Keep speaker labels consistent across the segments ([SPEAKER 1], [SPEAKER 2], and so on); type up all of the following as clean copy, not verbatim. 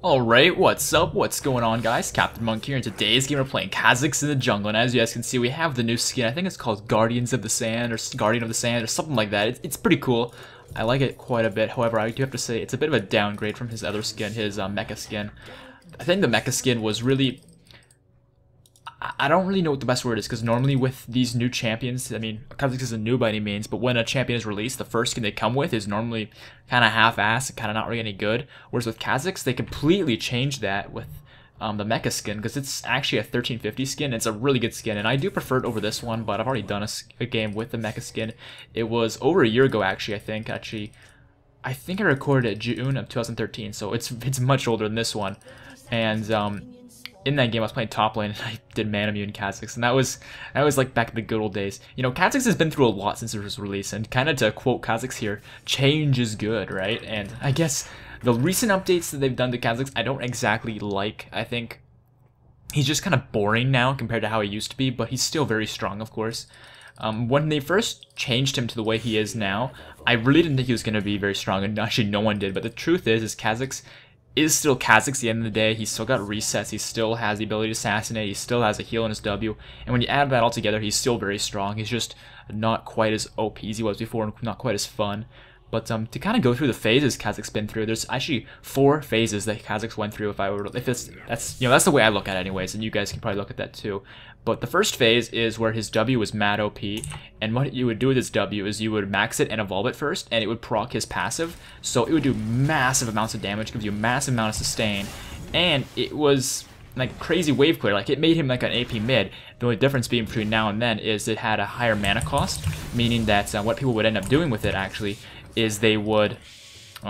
[SPEAKER 1] Alright, what's up? What's going on, guys? CaptainMonk here, and today's game we're playing Kha'Zix in the jungle, and as you guys can see, we have the new skin. I think it's called Guardians of the Sand, or Guardian of the Sand, or something like that. It's pretty cool. I like it quite a bit. However, I do have to say, it's a bit of a downgrade from his other skin, his mecha skin. I think the mecha skin was really... I don't really know what the best word is, because normally with these new champions, I mean, Kha'Zix isn't new by any means, but when a champion is released, the first skin they come with is normally kind of half-assed and kind of not really any good. Whereas with Kha'Zix, they completely changed that with the mecha skin, because it's actually a 1350 skin. It's a really good skin, and I do prefer it over this one, but I've already done a game with the mecha skin. It was over a year ago, actually, I think. I think I recorded it June of 2013, so it's much older than this one. And in that game, I was playing top lane, and I did mana immune Kha'Zix, and that was like back in the good old days. You know, Kha'Zix has been through a lot since it was released, and kind of to quote Kha'Zix here, change is good, right? And I guess the recent updates that they've done to Kha'Zix, I don't exactly like. I think he's just kind of boring now compared to how he used to be, but he's still very strong, of course. When they first changed him to the way he is now, I really didn't think he was going to be very strong, and actually no one did. But the truth is Kha'Zix is still Kha'Zix at the end of the day. He's still got resets, he still has the ability to assassinate, he still has a heal in his W, and when you add that all together, he's still very strong. He's just not quite as OP as he was before, and not quite as fun. But to kind of go through the phases Kha'Zix been through, there's actually 4 phases that Kha'Zix went through. That's you know, that's the way I look at it anyways, and you guys can probably look at that too. But the first phase is where his W was mad OP, and what you would do with his W is you would max it and evolve it first, and it would proc his passive, so it would do massive amounts of damage, gives you a massive amount of sustain, and it was like crazy wave clear. Like, it made him like an AP mid. The only difference being between now and then is it had a higher mana cost, meaning that what people would end up doing with it actually is they would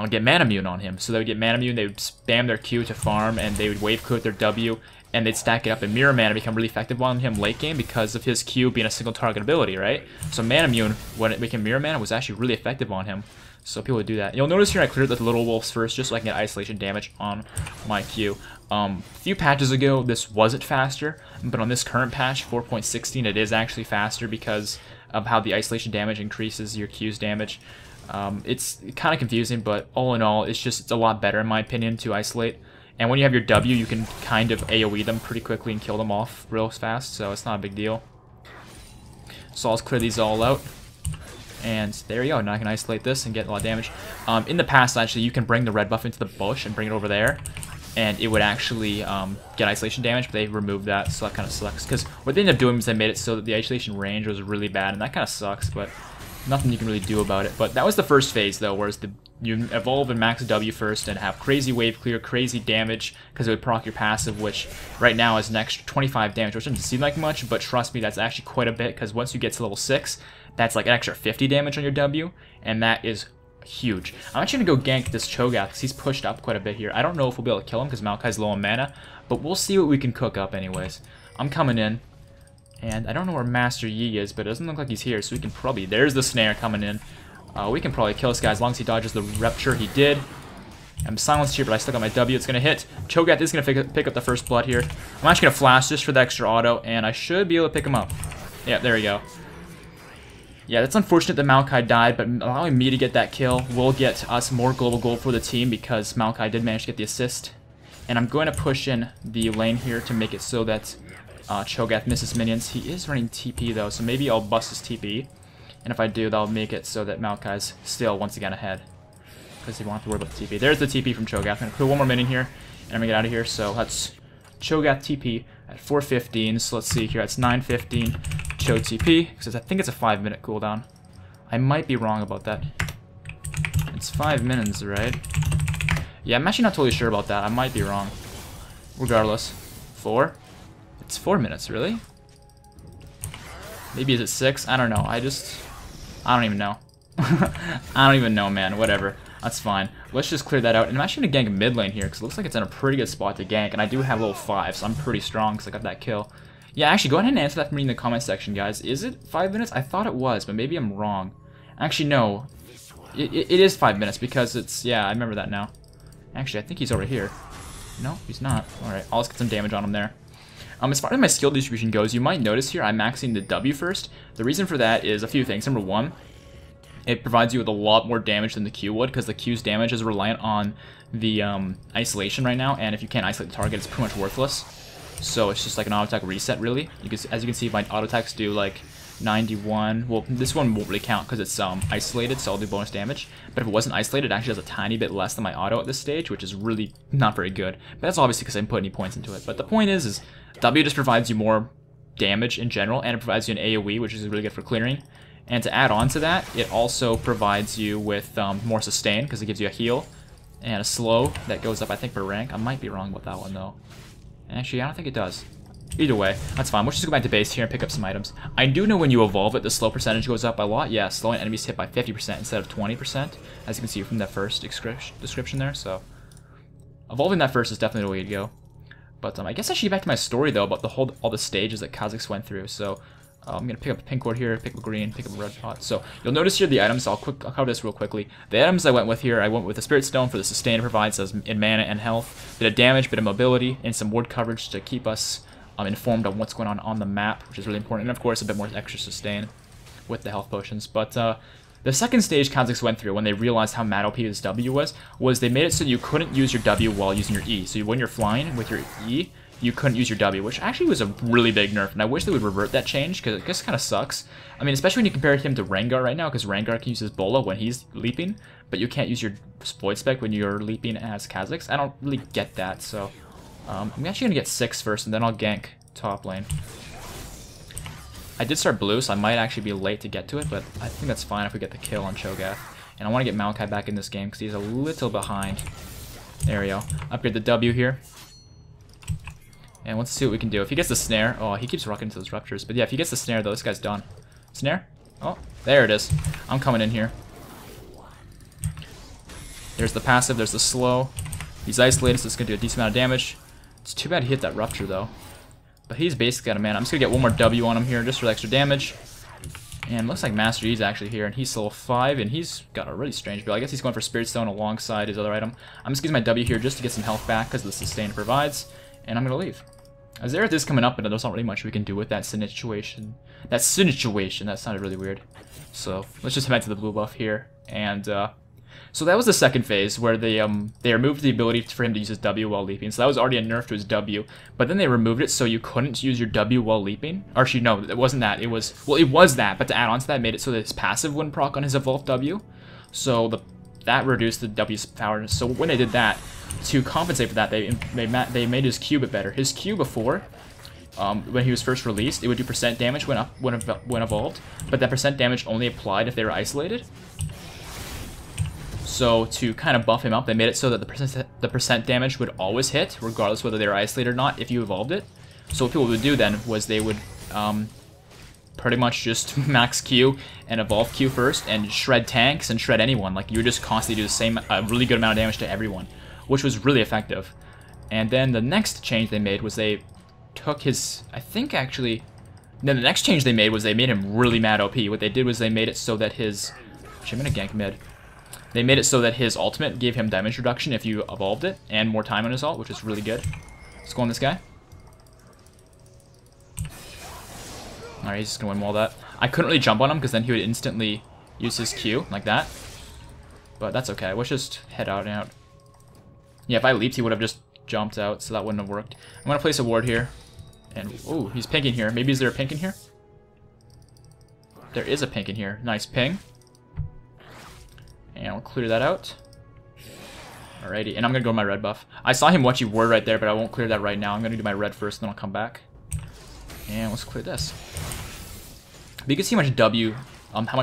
[SPEAKER 1] get mana immune on him. So they would get mana immune, they would spam their Q to farm, and they would wave clear their W, and they'd stack it up, and mirror mana become really effective on him late game because of his Q being a single target ability, right? So mana immune, when it became mirror mana, was actually really effective on him. So people would do that. You'll notice here I cleared the little wolves first, just so I can get isolation damage on my Q. A few patches ago, this wasn't faster, but on this current patch, 4.16, it is actually faster because of how the isolation damage increases your Q's damage. It's kind of confusing, but all in all, it's a lot better in my opinion to isolate. And when you have your W, you can kind of AoE them pretty quickly and kill them off real fast, so it's not a big deal. So I'll clear these all out. And there you go, now I can isolate this and get a lot of damage. In the past, actually, you can bring the red buff into the bush and bring it over there, and it would actually get isolation damage, but they removed that, so that kind of sucks. Because what they ended up doing was they made it so that the isolation range was really bad, and that kind of sucks, but nothing you can really do about it. But that was the first phase, though, whereas you evolve and max W first and have crazy wave clear, crazy damage, because it would proc your passive, which right now is an extra 25 damage, which doesn't seem like much, but trust me, that's actually quite a bit, because once you get to level 6, that's like an extra 50 damage on your W, and that is huge. I'm actually going to go gank this Cho'Gath, because he's pushed up quite a bit here. I don't know if we'll be able to kill him, because Maokai's low on mana, but we'll see what we can cook up anyways. I'm coming in. And I don't know where Master Yi is, but it doesn't look like he's here, so we can probably... There's the snare coming in. We can probably kill this guy as long as he dodges the rupture. He did. I'm silenced here, but I still got my W. It's going to hit. Cho'Gath is going to pick up the first blood here. I'm actually going to flash just for the extra auto, and I should be able to pick him up. Yeah, there we go. Yeah, that's unfortunate that Maokai died, but allowing me to get that kill will get us more global gold for the team because Maokai did manage to get the assist. And I'm going to push in the lane here to make it so that Cho'Gath misses minions. He is running TP though, so maybe I'll bust his TP. And if I do, that'll make it so that Maokai's still once again ahead, because he won't have to worry about the TP. There's the TP from Cho'Gath. I'm going to clear one more minion here, and I'm going to get out of here. So that's Cho'Gath TP at 4:15. So let's see here. It's 9:15 Cho TP, because I think it's a 5-minute cooldown. I might be wrong about that. It's 5 minutes, right? Yeah, I'm actually not totally sure about that. I might be wrong. Regardless. 4? It's 4 minutes, really? Maybe is it 6? I don't know. I don't even know. I don't even know, man. Whatever. That's fine. Let's just clear that out. And I'm actually going to gank mid lane here, because it looks like it's in a pretty good spot to gank. And I do have level 5, so I'm pretty strong, because I got that kill. Yeah, actually, go ahead and answer that for me in the comment section, guys. Is it 5 minutes? I thought it was, but maybe I'm wrong. Actually, no. It is 5 minutes, because it's... Yeah, I remember that now. Actually, I think he's over here. No, he's not. Alright, I'll just get some damage on him there. As far as my skill distribution goes, you might notice here I'm maxing the W first. The reason for that is a few things. Number one, it provides you with a lot more damage than the Q would, because the Q's damage is reliant on the isolation right now, and if you can't isolate the target, it's pretty much worthless. So it's just like an auto attack reset, really. As you can see, my auto attacks do like 91. Well, this one won't really count because it's isolated, so I'll do bonus damage. But if it wasn't isolated, it actually does a tiny bit less than my auto at this stage, which is really not very good. But that's obviously because I didn't put any points into it. But the point is W just provides you more damage in general, and it provides you an AoE, which is really good for clearing. And to add on to that, it also provides you with more sustain, because it gives you a heal and a slow that goes up, I think, per rank. I might be wrong about that one, though. Actually, I don't think it does. Either way, that's fine. We'll just go back to base here and pick up some items. I do know when you evolve it, the slow percentage goes up a lot. Yeah, slowing enemies hit by 50% instead of 20%, as you can see from that first description there. So, evolving that first is definitely the way to go. But I guess I should get back to my story, though, about all the stages that Kha'Zix went through. So, I'm going to pick up a pink cord here, pick up a green, pick up a red pot. So, you'll notice here the items. I'll cover this real quickly. The items I went with here, I went with the Spirit Stone for the sustain it provides us in mana and health. Bit of damage, bit of mobility, and some ward coverage to keep us informed on what's going on the map, which is really important. And of course, a bit more extra sustain with the health potions. But the second stage Kha'Zix went through when they realized how mad OP his W was they made it so you couldn't use your W while using your E. So when you're flying with your E, you couldn't use your W, which actually was a really big nerf, and I wish they would revert that change, because it just kind of sucks. I mean, especially when you compare him to Rengar right now, because Rengar can use his Bola when he's leaping, but you can't use your Void Spec when you're leaping as Kha'Zix. I don't really get that, so I'm actually going to get 6 first, and then I'll gank top lane. I did start blue, so I might actually be late to get to it, but I think that's fine if we get the kill on Cho'Gath. And I want to get Maokai back in this game, because he's a little behind. There we go. Upgrade the W here. And let's see what we can do. If he gets the snare... Oh, he keeps rocking into those ruptures. But yeah, if he gets the snare, though, this guy's done. Snare? Oh, there it is. I'm coming in here. There's the passive, there's the slow. He's isolated, so it's going to do a decent amount of damage. It's too bad he hit that rupture, though. But he's basically out of mana. I'm just going to get one more W on him here, just for the extra damage. And looks like Master Yi's actually here, and he's level 5, and he's got a really strange build. I guess he's going for Spirit Stone alongside his other item. I'm just using my W here just to get some health back, because of the sustain it provides. And I'm going to leave. Azerath is coming up, but there's not really much we can do with that situation. That sounded really weird. So let's just head back to the blue buff here. And so that was the second phase where they removed the ability for him to use his W while leaping. So that was already a nerf to his W, but then they removed it so you couldn't use your W while leaping. Or actually, no, it wasn't that. It was that, but to add on to that, made it so that his passive wouldn't proc on his evolved W. So that reduced the W's power. So when they did that, to compensate for that, they made his Q a bit better. His Q before, when he was first released, it would do % damage when evolved, but that % damage only applied if they were isolated. So to kind of buff him up, they made it so that the % damage would always hit, regardless whether they were isolated or not, if you evolved it. So what people would do then was they would pretty much just max Q and evolve Q first and shred tanks and shred anyone. Like, you would just constantly do the same, really good amount of damage to everyone, which was really effective. And then the next change they made was they took his, then the next change they made was they made him really mad OP. What they did was they made it so that his, actually I'm gonna gank mid. They made it so that his ultimate gave him damage reduction if you evolved it, and more time on his ult, which is really good. Let's go on this guy. Alright, he's just gonna win wall that. I couldn't really jump on him because then he would instantly use his Q, like that. But that's okay, let's just head out and out. Yeah, if I leaped, he would have just jumped out, so that wouldn't have worked. I'm gonna place a ward here. And, ooh, he's pinking here. Maybe is there a pink in here? There is a pink in here. Nice ping. And I'll clear that out. Alrighty, and I'm gonna go to my red buff. I saw him watch you ward right there, but I won't clear that right now. I'm gonna do my red first, and then I'll come back. And let's clear this. But you can see how much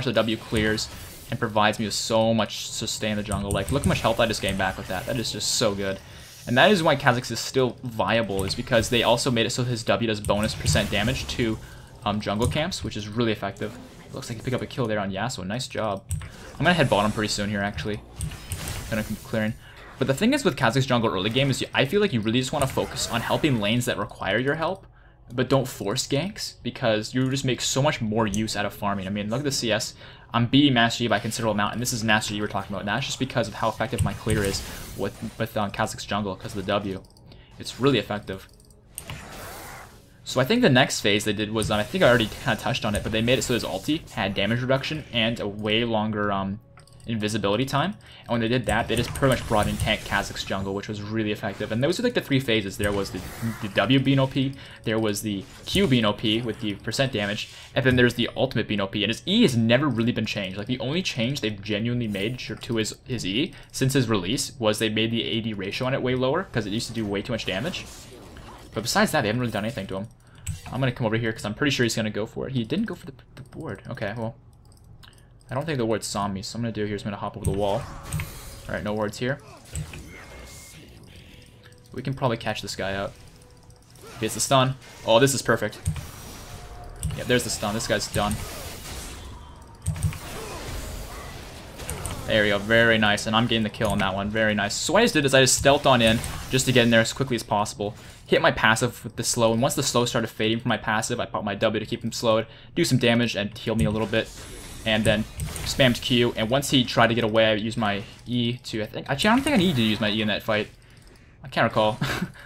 [SPEAKER 1] the W clears and provides me with so much sustain in the jungle. Like, look how much health I just gained back with that. That is just so good. And that is why Kha'Zix is still viable, is because they also made it so his W does bonus % damage to jungle camps, which is really effective. Looks like he picked up a kill there on Yasuo. Nice job. I'm gonna head bottom pretty soon here, actually. Gonna keep clearing. But the thing is with Kha'Zix jungle early game is I feel like you really just want to focus on helping lanes that require your help, but don't force ganks, because you just make so much more use out of farming. I mean, look at the CS. I'm beating Master Yi by a considerable amount, and this is Master Yi we're talking about. And that's just because of how effective my clear is with Kha'Zix jungle, because of the W. It's really effective. So I think the next phase they did was, I think I already kind of touched on it, but they made it so his ulti had damage reduction and a way longer invisibility time. And when they did that, they just pretty much brought in Kha'Zix jungle, which was really effective. And those are like the three phases. There was the W being OP, there was the Q being OP with the percent damage, and then there's the ultimate being OP. And his E has never really been changed. Like the only change they've genuinely made to his E since his release was they made the AD ratio on it way lower because it used to do way too much damage. But besides that, they haven't really done anything to him. I'm going to come over here because I'm pretty sure he's going to go for it. He didn't go for the ward. Okay, well, I don't think the ward saw me, so I'm going to do here is I'm going to hop over the wall. Alright, no wards here. We can probably catch this guy out. He gets the stun. Oh, this is perfect. Yeah, there's the stun. This guy's done. There we go. Very nice. And I'm getting the kill on that one. Very nice. So what I just did is I just stealthed on in just to get in there as quickly as possible. Hit my passive with the slow. And once the slow started fading from my passive, I popped my W to keep him slowed, do some damage, and heal me a little bit. And then spammed Q. And once he tried to get away, I used my E to, actually, I don't think I needed to use my E in that fight. I can't recall.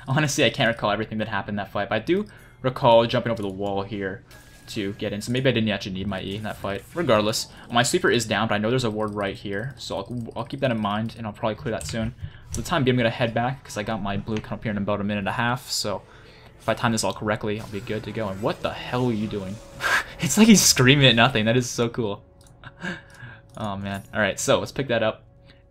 [SPEAKER 1] Honestly, I can't recall everything that happened in that fight. But I do recall jumping over the wall here to get in, so maybe I didn't actually need my E in that fight. Regardless, my sleeper is down, but I know there's a ward right here, so I'll keep that in mind, and I'll probably clear that soon. For the time being, I'm going to head back, because I got my blue come up here in about a minute and a half, so if I time this all correctly, I'll be good to go. And what the hell are you doing? It's like he's screaming at nothing. That is so cool. Oh, man. Alright, so let's pick that up.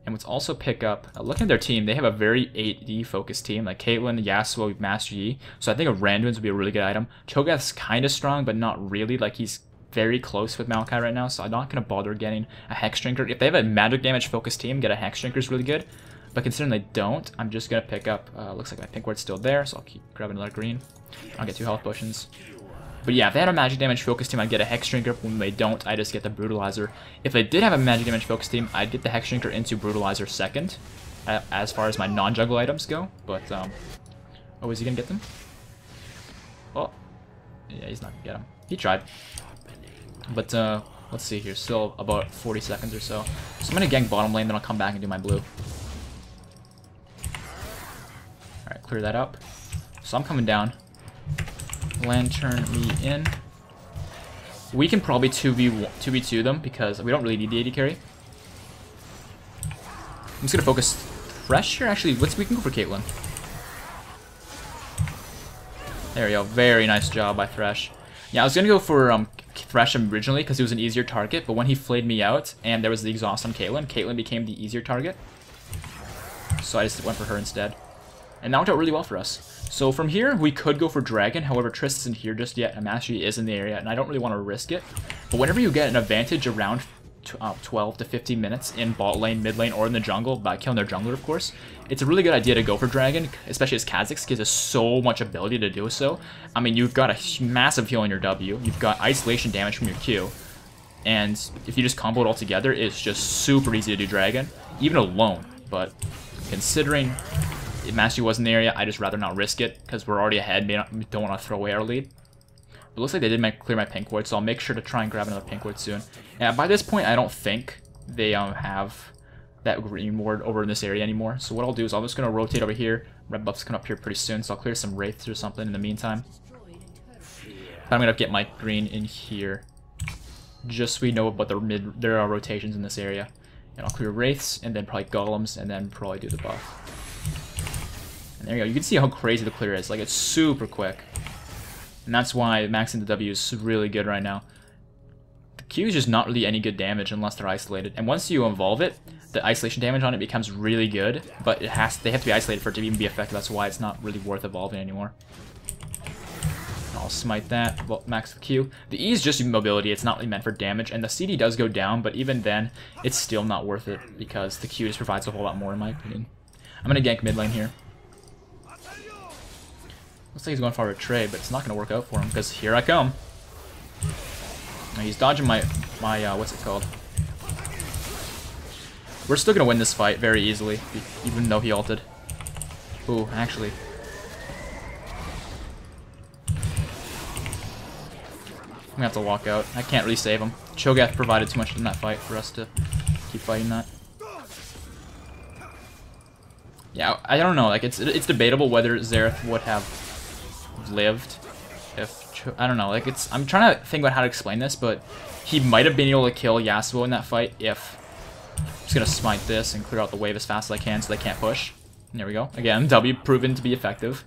[SPEAKER 1] And let's also pick up, looking at their team, they have a very AD focused team, like Caitlyn, Yasuo, Master Yi. So I think a Randuin's would be a really good item. Cho'Gath's kind of strong, but not really. Like, he's very close with Maokai right now, so I'm not going to bother getting a Hex Drinker. If they have a magic damage focused team, get a Hex Drinker is really good. But considering they don't, I'm just going to pick up, looks like my pink ward's still there, so I'll keep grabbing another green. I'll get 2 health potions. But yeah, if they had a magic damage focus team, I'd get a Hex Drinker. When they don't, I just get the Brutalizer. If they did have a magic damage focus team, I'd get the Hex Drinker into Brutalizer second, as far as my non-juggle items go. But, oh, is he gonna get them? Oh, yeah, he's not gonna get them. He tried. But, let's see here, still about 40 seconds or so. So I'm gonna gank bottom lane, then I'll come back and do my blue. Alright, clear that up. So I'm coming down. Lantern me in. We can probably 2v2 them because we don't really need the AD carry. I'm just gonna focus Thresh here. Actually, we can go for Caitlyn. There we go. Very nice job by Thresh. Yeah, I was gonna go for Thresh originally because he was an easier target, but when he flayed me out and there was the exhaust on Caitlyn, Caitlyn became the easier target. So I just went for her instead. And that worked out really well for us. So from here, we could go for Dragon. However, Triss isn't here just yet, and Master Yi is in the area, and I don't really want to risk it. But whenever you get an advantage around 12 to 15 minutes in bot lane, mid lane, or in the jungle, by killing their jungler, of course, it's a really good idea to go for Dragon, especially as Kha'Zix gives us so much ability to do so. I mean, you've got a massive heal on your W, you've got isolation damage from your Q, and if you just combo it all together, it's just super easy to do Dragon, even alone. But considering if Master Yi was in the area, I'd just rather not risk it, because we're already ahead, we don't want to throw away our lead. But it looks like they did clear my pink ward, so I'll make sure to try and grab another pink ward soon. And by this point, I don't think they have that green ward over in this area anymore. So what I'll do is I'm just going to rotate over here. Red buff's coming up here pretty soon, so I'll clear some wraiths or something in the meantime. But I'm going to get my green in here, just so we know about there are rotations in this area. And I'll clear wraiths, and then probably golems, and then probably do the buff. And there you go. You can see how crazy the clear is. Like, it's super quick. And that's why maxing the W is really good right now. The Q is just not really any good damage unless they're isolated. And once you evolve it, the isolation damage on it becomes really good. But they have to be isolated for it to even be effective. That's why it's not really worth evolving anymore. I'll smite that. Well, max the Q. The E is just mobility. It's not really meant for damage. And the CD does go down, but even then, it's still not worth it because the Q just provides a whole lot more in my opinion. I'm going to gank mid lane here. Looks like he's going for a trade, but it's not going to work out for him because here I come. Now he's dodging my what's it called? We're still going to win this fight very easily, even though he ulted. Ooh, actually. I'm going to have to walk out. I can't really save him. Cho'Gath provided too much in that fight for us to keep fighting that. Yeah, I don't know. Like it's debatable whether Xerath would have lived I don't know, like I'm trying to think about how to explain this, but he might have been able to kill Yasuo in that fight if I'm just gonna smite this and clear out the wave as fast as I can so they can't push. And there we go. Again, W proven to be effective.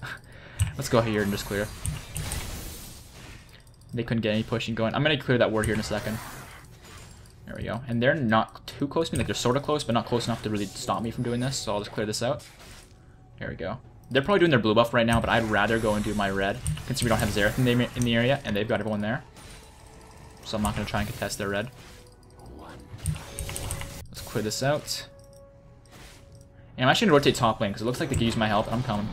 [SPEAKER 1] Let's go here and just clear. They couldn't get any pushing going. I'm gonna clear that ward here in a second. There we go. And they're not too close to me, like they're sort of close, but not close enough to really stop me from doing this, so I'll just clear this out. There we go. They're probably doing their blue buff right now, but I'd rather go and do my red, considering we don't have Xerath in the area, and they've got everyone there. So I'm not going to try and contest their red. Let's clear this out. And I'm actually going to rotate top lane, because it looks like they can use my help. I'm coming.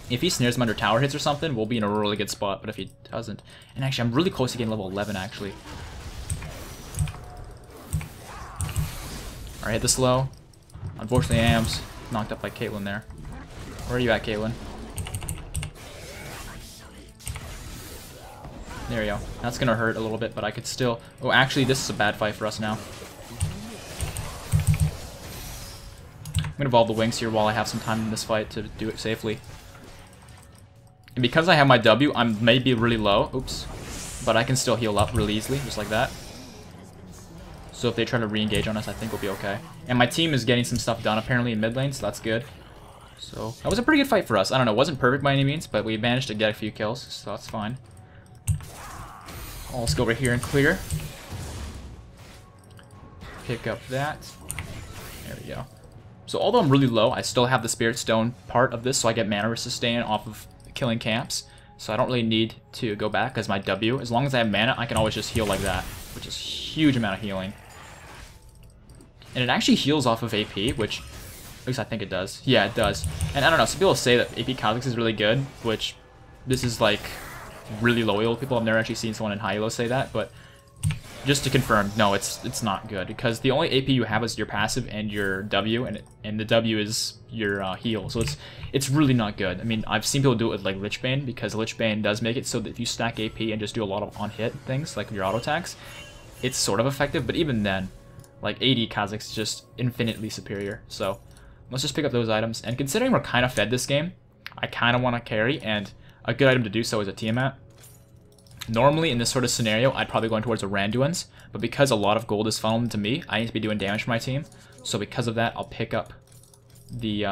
[SPEAKER 1] If he snares them under tower hits or something, we'll be in a really good spot, but if he doesn't... And actually, I'm really close to getting level 11, actually. Alright, hit the slow. Unfortunately, Am's knocked up by Caitlyn there. Where are you at, Caitlyn? There we go. That's gonna hurt a little bit, but I could still... Oh, actually, this is a bad fight for us now. I'm gonna evolve the wings here while I have some time in this fight to do it safely. And because I have my W, I'm maybe really low. Oops. But I can still heal up really easily, just like that. So if they try to re-engage on us, I think we'll be okay. And my team is getting some stuff done apparently in mid lane, so that's good. So that was a pretty good fight for us. I don't know, it wasn't perfect by any means, but we managed to get a few kills, so that's fine. Let's go over here and clear. Pick up that. There we go. So although I'm really low, I still have the Spirit Stone part of this, so I get mana sustain off of killing camps. So I don't really need to go back as my W. As long as I have mana, I can always just heal like that, which is a huge amount of healing. And it actually heals off of AP, which, at least I think it does. Yeah, it does. And I don't know, some people say that AP Kha'Zix is really good, which this is like really low elo people. I've never actually seen someone in high elo say that, but just to confirm, no, it's not good, because the only AP you have is your passive and your W, and the W is your heal, so it's really not good. I mean, I've seen people do it with like Lich Bane, because Lich Bane does make it so that if you stack AP and just do a lot of on-hit things, like your auto attacks, it's sort of effective, but even then, like AD Kha'Zix is just infinitely superior. So let's just pick up those items, and considering we're kind of fed this game, I kind of want to carry, and a good item to do so is a Tiamat. Normally, in this sort of scenario, I'd probably go in towards a Randuin's, but because a lot of gold is funneled into me, I need to be doing damage for my team. So because of that, I'll pick up the...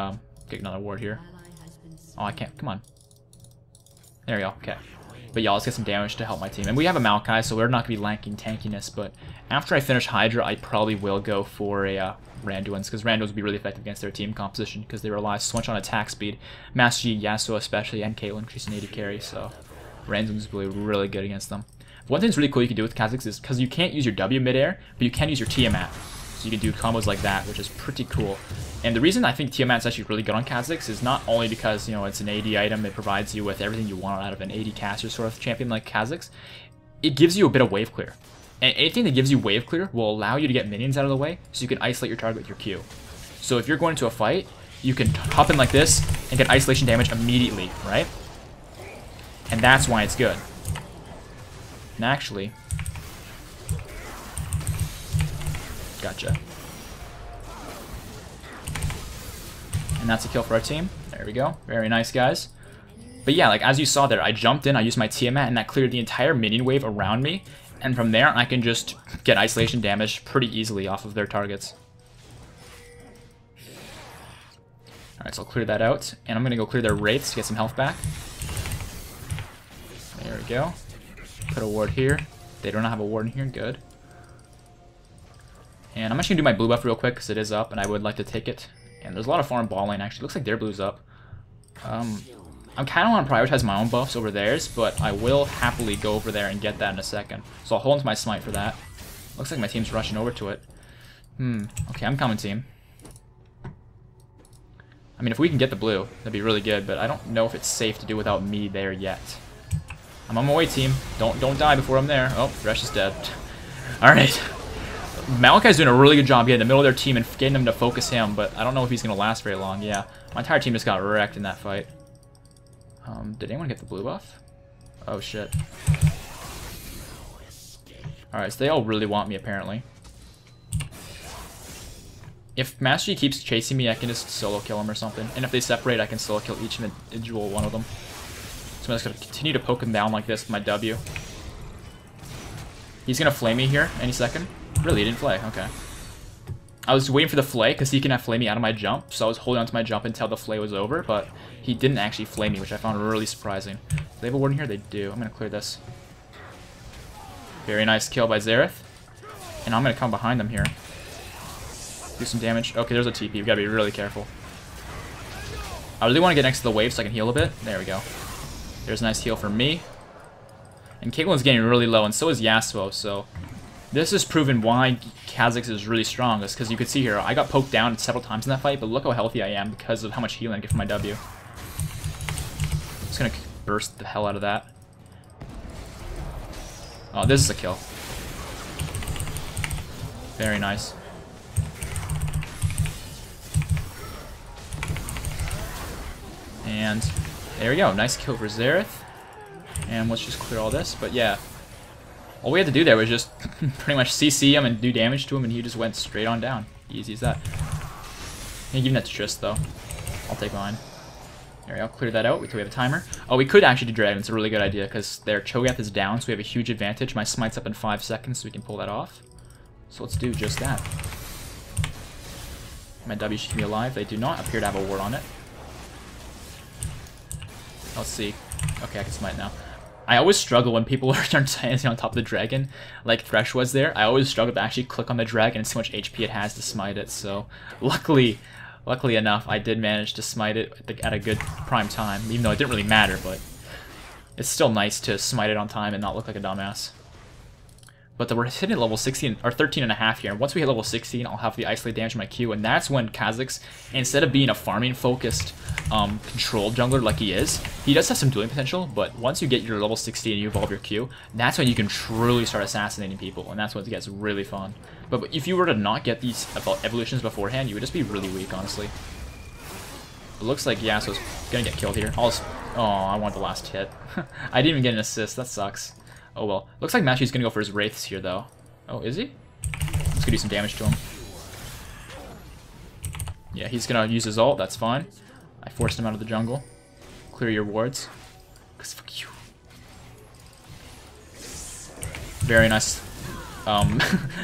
[SPEAKER 1] get another ward here. Oh, I can't. Come on. There we go. Okay. But yeah, let's get some damage to help my team. And we have a Maokai, so we're not going to be lacking tankiness, but after I finish Hydra, I probably will go for a Randuin's, because Randuin's will be really effective against their team composition, because they rely so much on attack speed. Master Yi, Yasuo especially, and Caitlyn, she's an AD carry, so... Random's really good against them. One thing that's really cool you can do with Kha'Zix is, because you can't use your W midair, but you can use your Tiamat. So you can do combos like that, which is pretty cool. And the reason I think Tiamat's actually really good on Kha'Zix is not only because, you know, it's an AD item, it provides you with everything you want out of an AD caster sort of champion like Kha'Zix. It gives you a bit of wave clear. And anything that gives you wave clear will allow you to get minions out of the way, so you can isolate your target with your Q. So if you're going into a fight, you can hop in like this and get isolation damage immediately, right? And that's why it's good. And actually... Gotcha. And that's a kill for our team. There we go. Very nice, guys. But yeah, like as you saw there, I jumped in, I used my Tiamat, and that cleared the entire minion wave around me. And from there, I can just get isolation damage pretty easily off of their targets. Alright, so I'll clear that out. And I'm going to go clear their wraiths to get some health back. There we go. Put a ward here. They don't have a ward in here. Good. And I'm actually going to do my blue buff real quick because it is up, and I would like to take it. And there's a lot of farm ball lane, actually. Looks like their blue's up. I kind of want to prioritize my own buffs over theirs, but I will happily go over there and get that in a second. So I'll hold onto my smite for that. Looks like my team's rushing over to it. Okay, I'm coming, team. I mean, if we can get the blue, that'd be really good, but I don't know if it's safe to do without me there yet. I'm on my way, team. Don't die before I'm there. Oh, Thresh is dead. Alright. Malachi's doing a really good job getting in the middle of their team and getting them to focus him, but I don't know if he's going to last very long. Yeah, my entire team just got wrecked in that fight. Did anyone get the blue buff? Oh, shit. Alright, so they all really want me, apparently. If Master Yi keeps chasing me, I can just solo kill him or something. And if they separate, I can solo kill each individual one of them. So I'm just gonna continue to poke him down like this with my W. He's gonna flay me here any second. Really, he didn't flay. Okay. I was waiting for the flay because he can flay me out of my jump, so I was holding on to my jump until the flay was over, but he didn't actually flay me, which I found really surprising. Do they have a ward in here? They do. I'm gonna clear this. Very nice kill by Xerath. And I'm gonna come behind them here. Do some damage. Okay, there's a TP. We've gotta be really careful. I really want to get next to the wave so I can heal a bit. There we go. There's a nice heal for me. And Caitlyn's getting really low, and so is Yasuo, so this has proven why Kha'Zix is really strong, is because you could see here, I got poked down several times in that fight, but look how healthy I am because of how much healing I get from my W. Just gonna burst the hell out of that. Oh, this is a kill. Very nice. And there we go, nice kill for Xerath. And let's just clear all this, but yeah. All we had to do there was just pretty much CC him and do damage to him, and he just went straight on down. Easy as that. Can't give that to Trist, though. I'll take mine. There we go, clear that out until we have a timer. Oh, we could actually do Dragon. It's a really good idea, because their Cho'Gath is down, so we have a huge advantage. My smite's up in 5 seconds, so we can pull that off. So let's do just that. My W should be alive. They do not appear to have a ward on it. Let's see. Okay, I can smite now. I always struggle when people are standing on top of the dragon, like Thresh was there. I always struggle to actually click on the dragon and see how much HP it has to smite it. So, luckily enough, I did manage to smite it at a good prime time, even though it didn't really matter. But it's still nice to smite it on time and not look like a dumbass. But we're hitting level 16 or 13.5 here. And once we hit level 16, I'll have the isolate damage in my Q, and that's when Kha'Zix, instead of being a farming focused control jungler like he is, he does have some dueling potential. But once you get your level 16 and you evolve your Q, that's when you can truly start assassinating people, and that's when it gets really fun. But if you were to not get these evolutions beforehand, you would just be really weak, honestly. It looks like Yasuo's gonna get killed here. Oh, I want the last hit. I didn't even get an assist. That sucks. Oh well. Looks like Mashi's gonna go for his Wraiths here, though. Oh, is he? Let's go do some damage to him. Yeah, he's gonna use his ult. That's fine. I forced him out of the jungle. Clear your wards. Cause fuck you. Very nice.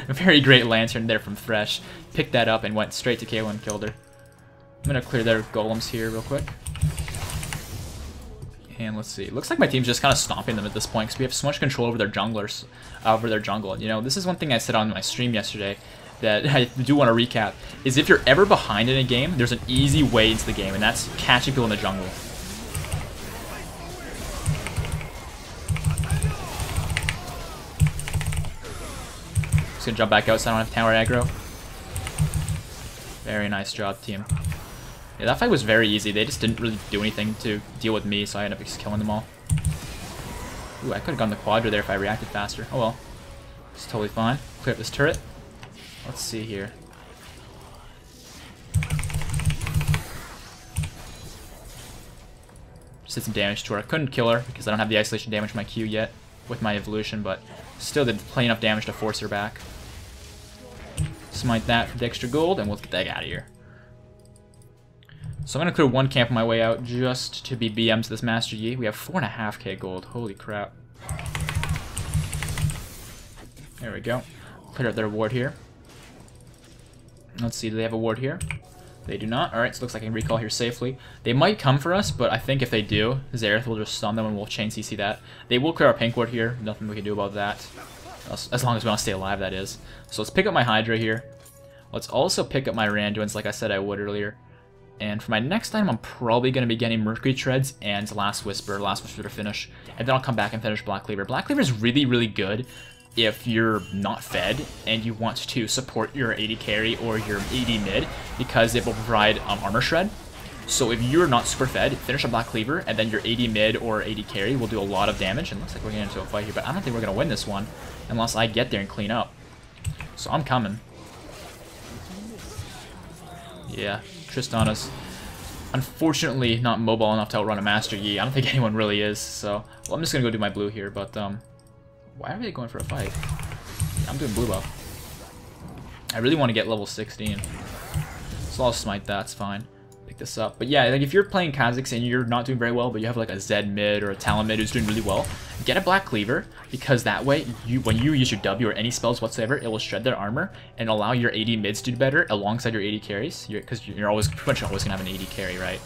[SPEAKER 1] Very great lantern there from Thresh. Picked that up and went straight to Caitlyn and killed her. I'm gonna clear their golems here real quick. And let's see. It looks like my team's just kind of stomping them at this point because we have so much control over their junglers, over their jungle. You know, this is one thing I said on my stream yesterday that I do want to recap, is if you're ever behind in a game, there's an easy way into the game, and that's catching people in the jungle. Just gonna jump back out so I don't have tower aggro. Very nice job, team. Yeah, that fight was very easy. They just didn't really do anything to deal with me, so I ended up just killing them all. Ooh, I could have gone the Quadra there if I reacted faster. Oh well. It's totally fine. Clear up this turret. Let's see here. Just did some damage to her. I couldn't kill her because I don't have the isolation damage from my Q yet with my evolution, but still did plenty enough damage to force her back. Smite that for the extra gold, and we'll get that out of here. So I'm going to clear one camp on my way out just to be BM to this Master Yi. We have 4.5k gold. Holy crap. There we go. Clear out their ward here. Let's see, do they have a ward here? They do not. Alright, so it looks like I can recall here safely. They might come for us, but I think if they do, Xerath will just stun them and we'll chain CC that. They will clear our pink ward here. Nothing we can do about that. As long as we want to stay alive, that is. So let's pick up my Hydra here. Let's also pick up my Randuins like I said I would earlier. And for my next item, I'm probably going to be getting Mercury Treads and Last Whisper to finish. And then I'll come back and finish Black Cleaver. Black Cleaver is really, really good if you're not fed and you want to support your AD carry or your AD mid, because it will provide armor shred. So if you're not super fed, finish a Black Cleaver, and then your AD mid or AD carry will do a lot of damage. And it looks like we're getting into a fight here, but I don't think we're going to win this one unless I get there and clean up. So I'm coming. Yeah, Tristana's unfortunately not mobile enough to outrun a Master Yi. I don't think anyone really is, so well, I'm just gonna go do my blue here, but why are they going for a fight? Yeah, I'm doing blue buff. I really want to get level 16. So I'll smite that, it's fine. Pick pick this up. But yeah, like if you're playing Kha'Zix and you're not doing very well, but you have like a Zed mid or a Talon mid who's doing really well, get a Black Cleaver, because that way, when you use your W or any spells whatsoever, it will shred their armor and allow your AD mids to do better alongside your AD carries, because you're always pretty much always gonna have an AD carry, right?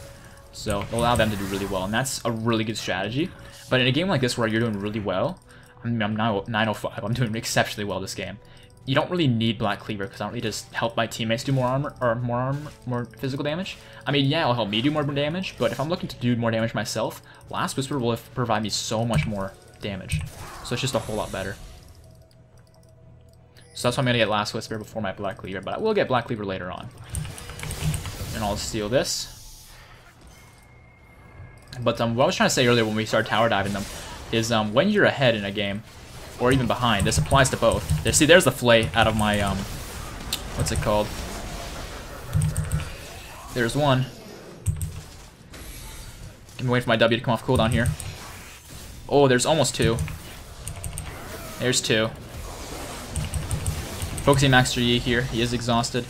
[SPEAKER 1] So it'll allow them to do really well, and that's a really good strategy. But in a game like this where you're doing really well, I mean, I'm now 905, I'm doing exceptionally well this game. You don't really need Black Cleaver because I don't need to help my teammates do more armor or more physical damage. I mean, yeah, it'll help me do more damage, but if I'm looking to do more damage myself, Last Whisper will provide me so much more damage. So it's just a whole lot better. So that's why I'm gonna get Last Whisper before my Black Cleaver, but I will get Black Cleaver later on. And I'll steal this. But what I was trying to say earlier when we started tower diving them is when you're ahead in a game, or even behind, this applies to both. See, there's the flay out of my, what's it called? There's one. I'm waiting for my W to come off cooldown here. Oh, there's almost two. There's two. Focusing Master Yi here. He is exhausted.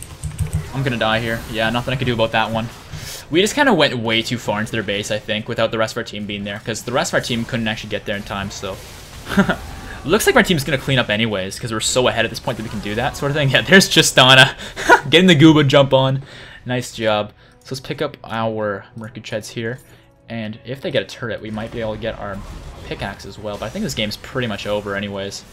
[SPEAKER 1] I'm gonna die here. Yeah, nothing I can do about that one. We just kind of went way too far into their base, I think, without the rest of our team being there, because the rest of our team couldn't actually get there in time, so... Looks like my team's going to clean up anyways, because we're so ahead at this point that we can do that sort of thing. Yeah, there's Justana. Getting the Gooba jump on. Nice job. So let's pick up our Mercury Treads here. And if they get a turret, we might be able to get our pickaxe as well. But I think this game's pretty much over anyways.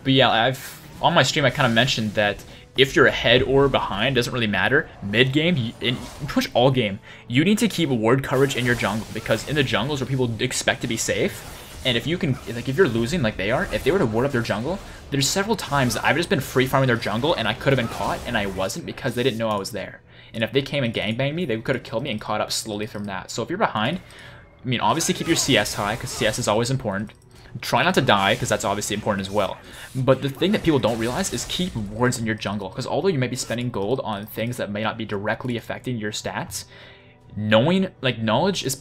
[SPEAKER 1] But yeah, on my stream I kind of mentioned that if you're ahead or behind, doesn't really matter. Mid-game, in pretty much all game, you need to keep ward coverage in your jungle, because in the jungles where people expect to be safe, and if you can, like if you're losing like they are, if they were to ward up their jungle, there's several times I've just been free farming their jungle and I could have been caught and I wasn't because they didn't know I was there. And if they came and gangbanged me, they could have killed me and caught up slowly from that. So if you're behind, I mean, obviously keep your CS high, because CS is always important. Try not to die, because that's obviously important as well. But the thing that people don't realize is keep wards in your jungle, because although you might be spending gold on things that may not be directly affecting your stats, knowing, like, knowledge is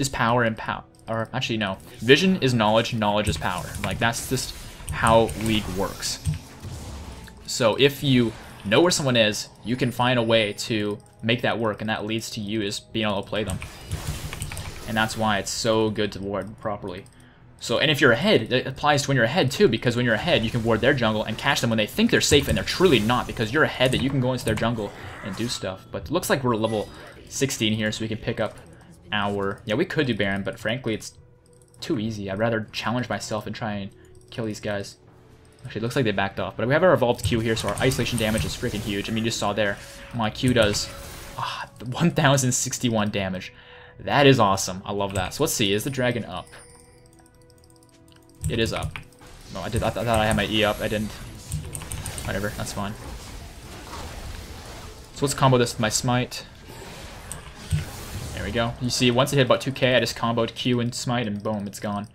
[SPEAKER 1] power, and or actually no, vision is knowledge, knowledge is power. Like, that's just how League works. So if you know where someone is, you can find a way to make that work, and that leads to you is being able to play them. And that's why it's so good to ward properly. So, and if you're ahead, it applies to when you're ahead too, because when you're ahead, you can ward their jungle and catch them when they think they're safe and they're truly not, because you're ahead that you can go into their jungle and do stuff. But it looks like we're level 16 here, so we can pick up our... Yeah, we could do Baron, but frankly, it's too easy. I'd rather challenge myself and try and kill these guys. Actually, it looks like they backed off, but we have our evolved Q here, so our isolation damage is freaking huge. I mean, you just saw there, my Q does 1,061 damage. That is awesome. I love that. So let's see, is the dragon up? It is up. No, I thought I had my E up. I didn't. Whatever, that's fine. So let's combo this with my smite. There we go. You see, once it hit about 2k, I just comboed Q and smite, and boom, it's gone.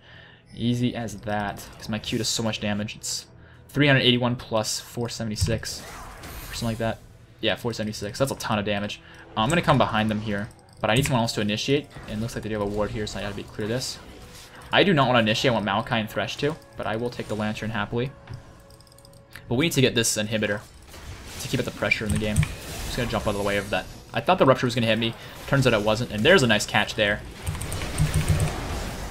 [SPEAKER 1] Easy as that. Because my Q does so much damage. It's 381 plus 476. Or something like that. Yeah, 476. That's a ton of damage. I'm going to come behind them here. But I need someone else to initiate. And it looks like they do have a ward here, so I gotta clear this. I do not want to initiate, I want Maokai and Thresh too, but I will take the Lantern happily. But we need to get this inhibitor to keep up the pressure in the game. I'm just going to jump out of the way of that. I thought the Rupture was going to hit me, turns out it wasn't, and there's a nice catch there.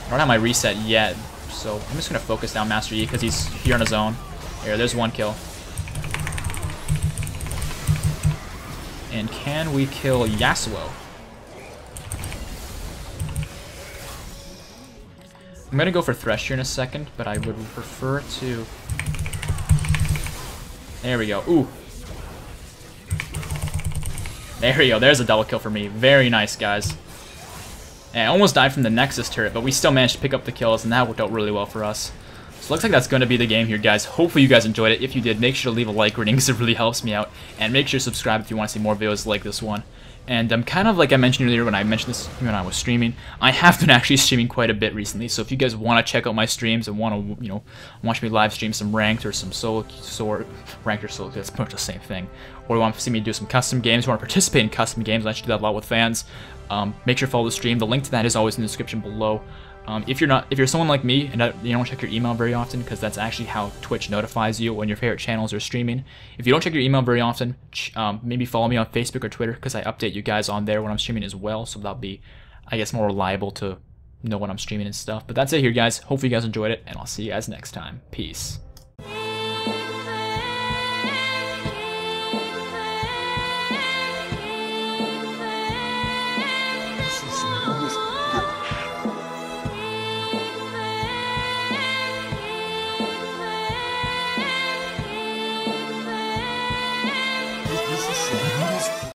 [SPEAKER 1] I don't have my reset yet, so I'm just going to focus down Master Yi because he's here on his own. Here, there's one kill. And can we kill Yasuo? I'm gonna go for Thresh here in a second, but I would prefer to... There we go. Ooh. There we go. There's a double kill for me. Very nice, guys. And I almost died from the Nexus turret, but we still managed to pick up the kills, and that worked out really well for us. So it looks like that's going to be the game here, guys. Hopefully you guys enjoyed it. If you did, make sure to leave a like rating because it really helps me out. And make sure to subscribe if you want to see more videos like this one. And kind of like I mentioned earlier when I mentioned this when I was streaming, I have been actually streaming quite a bit recently. So if you guys want to check out my streams and want to, you know, watch me live stream some ranked or some solo, ranked or solo, that's pretty much the same thing. Or you want to see me do some custom games, you want to participate in custom games, I actually do that a lot with fans. Make sure to follow the stream. The link to that is always in the description below. If you're someone like me and you don't check your email very often, because that's actually how Twitch notifies you when your favorite channels are streaming. If you don't check your email very often, maybe follow me on Facebook or Twitter, because I update you guys on there when I'm streaming as well. So that'll be, I guess, more reliable to know when I'm streaming and stuff. But that's it here, guys. Hopefully you guys enjoyed it, and I'll see you guys next time. Peace.